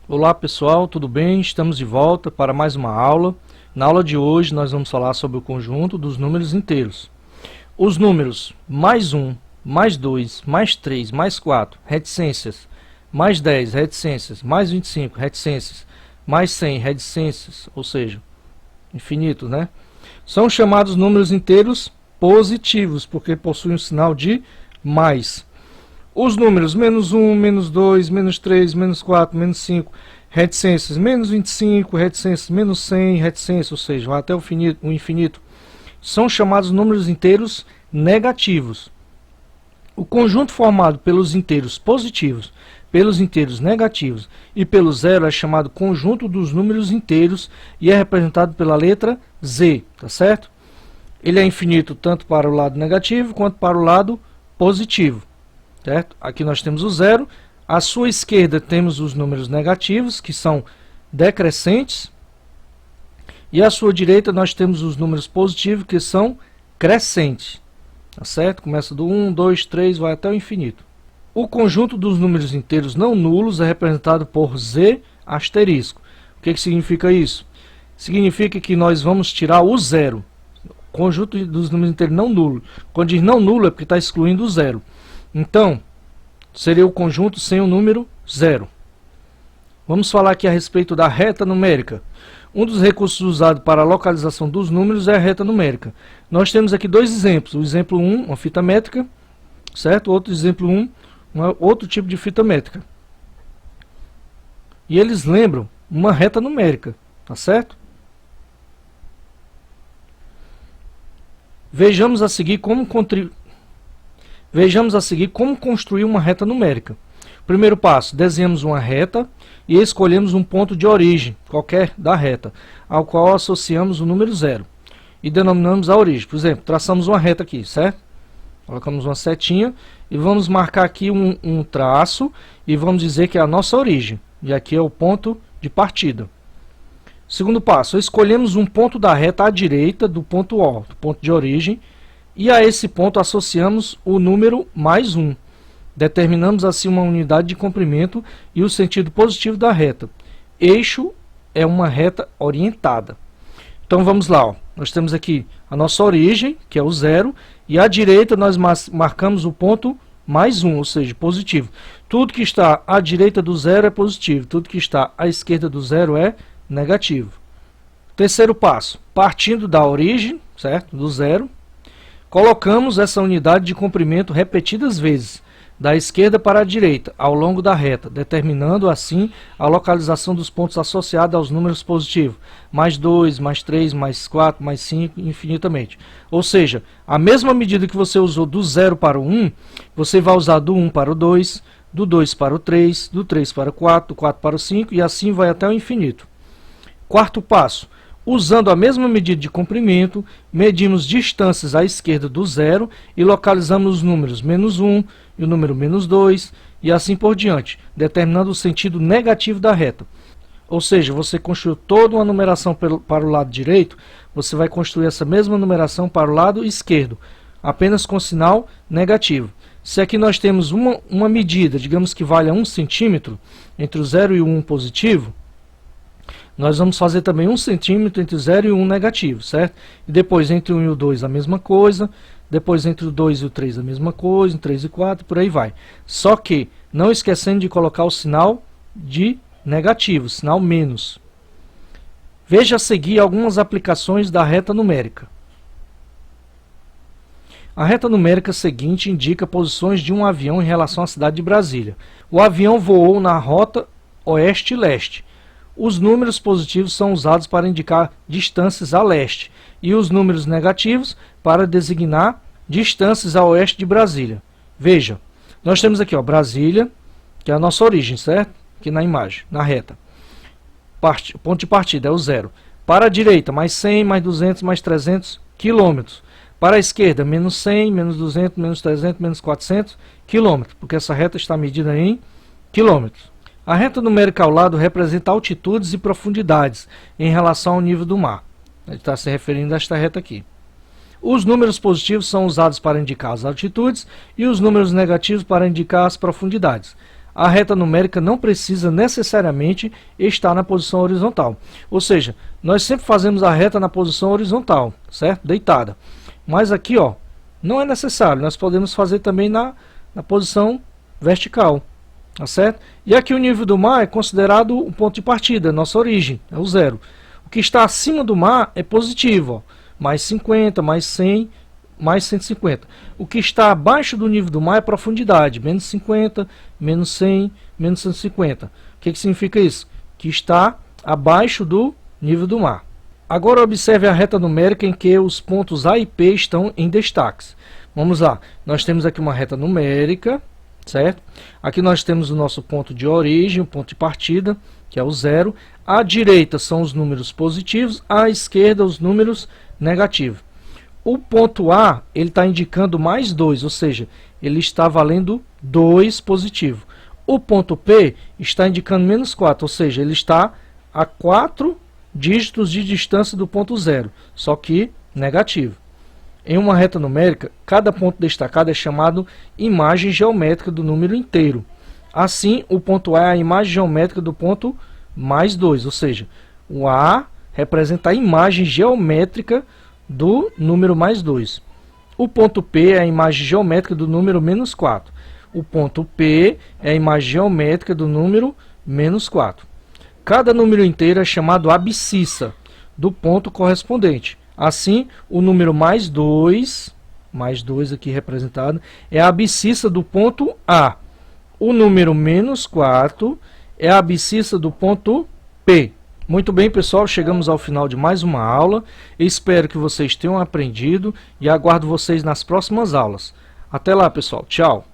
Olá pessoal, tudo bem? Estamos de volta para mais uma aula. Na aula de hoje nós vamos falar sobre o conjunto dos números inteiros. Os números mais 1, mais 2, mais 3, mais 4, reticências, mais 10, reticências, mais 25, reticências, mais 100, reticências, ou seja, infinito, né? São chamados números inteiros positivos, porque possuem um sinal de mais. Os números menos 1, menos 2, menos 3, menos 4, menos 5, reticências, menos 25, reticências, menos 100, reticências, ou seja, vai até o infinito, são chamados números inteiros negativos. O conjunto formado pelos inteiros positivos, pelos inteiros negativos e pelo zero é chamado conjunto dos números inteiros e é representado pela letra Z, tá certo? Ele é infinito tanto para o lado negativo quanto para o lado positivo. Certo? Aqui nós temos o zero, à sua esquerda temos os números negativos, que são decrescentes, e à sua direita nós temos os números positivos, que são crescentes. Tá certo? Começa do 1, 2, 3, vai até o infinito. O conjunto dos números inteiros não nulos é representado por Z asterisco. O que significa isso? Significa que nós vamos tirar o zero. Conjunto dos números inteiros não nulo. Quando diz não nulo é porque está excluindo o zero. Então, seria o conjunto sem o número 0. Vamos falar aqui a respeito da reta numérica. Um dos recursos usados para a localização dos números é a reta numérica. Nós temos aqui dois exemplos. O exemplo 1, uma fita métrica, certo? Outro exemplo 1, outro tipo de fita métrica. E eles lembram uma reta numérica, tá certo? Vejamos a seguir como construir uma reta numérica. Primeiro passo, desenhamos uma reta e escolhemos um ponto de origem, qualquer da reta, ao qual associamos o número 0. E denominamos a origem. Por exemplo, traçamos uma reta aqui, certo? Colocamos uma setinha e vamos marcar aqui um traço e vamos dizer que é a nossa origem. E aqui é o ponto de partida. Segundo passo, escolhemos um ponto da reta à direita do ponto O, do ponto de origem, e a esse ponto associamos o número mais 1. Determinamos assim uma unidade de comprimento e o sentido positivo da reta. Eixo é uma reta orientada. Então vamos lá, ó. Nós temos aqui a nossa origem, que é o 0, e à direita nós marcamos o ponto mais 1, ou seja, positivo. Tudo que está à direita do 0 é positivo, tudo que está à esquerda do 0 é negativo. Terceiro passo, partindo da origem, certo? Do 0, colocamos essa unidade de comprimento repetidas vezes, da esquerda para a direita, ao longo da reta, determinando assim a localização dos pontos associados aos números positivos. Mais 2, mais 3, mais 4, mais 5, infinitamente. Ou seja, a mesma medida que você usou do 0 para o 1, você vai usar do 1 para o 2, do 2 para o 3, do 3 para o 4, do 4 para o 5, e assim vai até o infinito. Quarto passo. Usando a mesma medida de comprimento, medimos distâncias à esquerda do 0 e localizamos os números menos 1 e o número menos 2 e assim por diante, determinando o sentido negativo da reta. Ou seja, você construiu toda uma numeração para o lado direito, você vai construir essa mesma numeração para o lado esquerdo, apenas com sinal negativo. Se aqui nós temos uma medida, digamos que valha 1 centímetro, entre o 0 e o 1 positivo, nós vamos fazer também 1 centímetro entre o 0 e o 1 negativo, certo? E depois entre o 1 e o 2 a mesma coisa, depois entre o 2 e o 3 a mesma coisa, o 3 e 4, por aí vai. Só que não esquecendo de colocar o sinal de negativo, sinal menos. Veja a seguir algumas aplicações da reta numérica. A reta numérica seguinte indica posições de um avião em relação à cidade de Brasília. O avião voou na rota oeste-leste. Os números positivos são usados para indicar distâncias a leste e os números negativos para designar distâncias a oeste de Brasília. Veja, nós temos aqui, ó, Brasília, que é a nossa origem, certo? Aqui na imagem, na reta. Ponto de partida é o 0. Para a direita, mais 100, mais 200, mais 300 quilômetros. Para a esquerda, menos 100, menos 200, menos 300, menos 400 quilômetros, porque essa reta está medida em quilômetros. A reta numérica ao lado representa altitudes e profundidades em relação ao nível do mar. Ele está se referindo a esta reta aqui. Os números positivos são usados para indicar as altitudes e os números negativos para indicar as profundidades. a reta numérica não precisa necessariamente estar na posição horizontal. Ou seja, nós sempre fazemos a reta na posição horizontal, certo? Deitada. Mas aqui, ó, não é necessário, nós podemos fazer também na posição vertical, tá certo? E aqui o nível do mar é considerado o ponto de partida, nossa origem, é o zero. O que está acima do mar é positivo, ó, mais 50, mais 100, mais 150. O que está abaixo do nível do mar é profundidade, menos 50, menos 100, menos 150. O que significa isso? Que está abaixo do nível do mar. Agora observe a reta numérica em que os pontos A e P estão em destaques. Vamos lá, nós temos aqui uma reta numérica, certo? Aqui nós temos o nosso ponto de origem, o ponto de partida, que é o zero. À direita são os números positivos, à esquerda os números negativos. O ponto A, ele está indicando mais 2, ou seja, ele está valendo 2 positivo. O ponto P está indicando menos 4, ou seja, ele está a 4 dígitos de distância do ponto zero, só que negativo. Em uma reta numérica, cada ponto destacado é chamado imagem geométrica do número inteiro. Assim, o ponto A é a imagem geométrica do ponto mais 2, ou seja, o A representa a imagem geométrica do número mais 2. O ponto P é a imagem geométrica do número menos 4. O ponto P é a imagem geométrica do número menos 4. Cada número inteiro é chamado abscissa do ponto correspondente. Assim, o número mais 2 aqui representado, é a abscissa do ponto A. O número menos 4 é a abscissa do ponto P. Muito bem, pessoal, chegamos ao final de mais uma aula. Espero que vocês tenham aprendido e aguardo vocês nas próximas aulas. Até lá, pessoal. Tchau.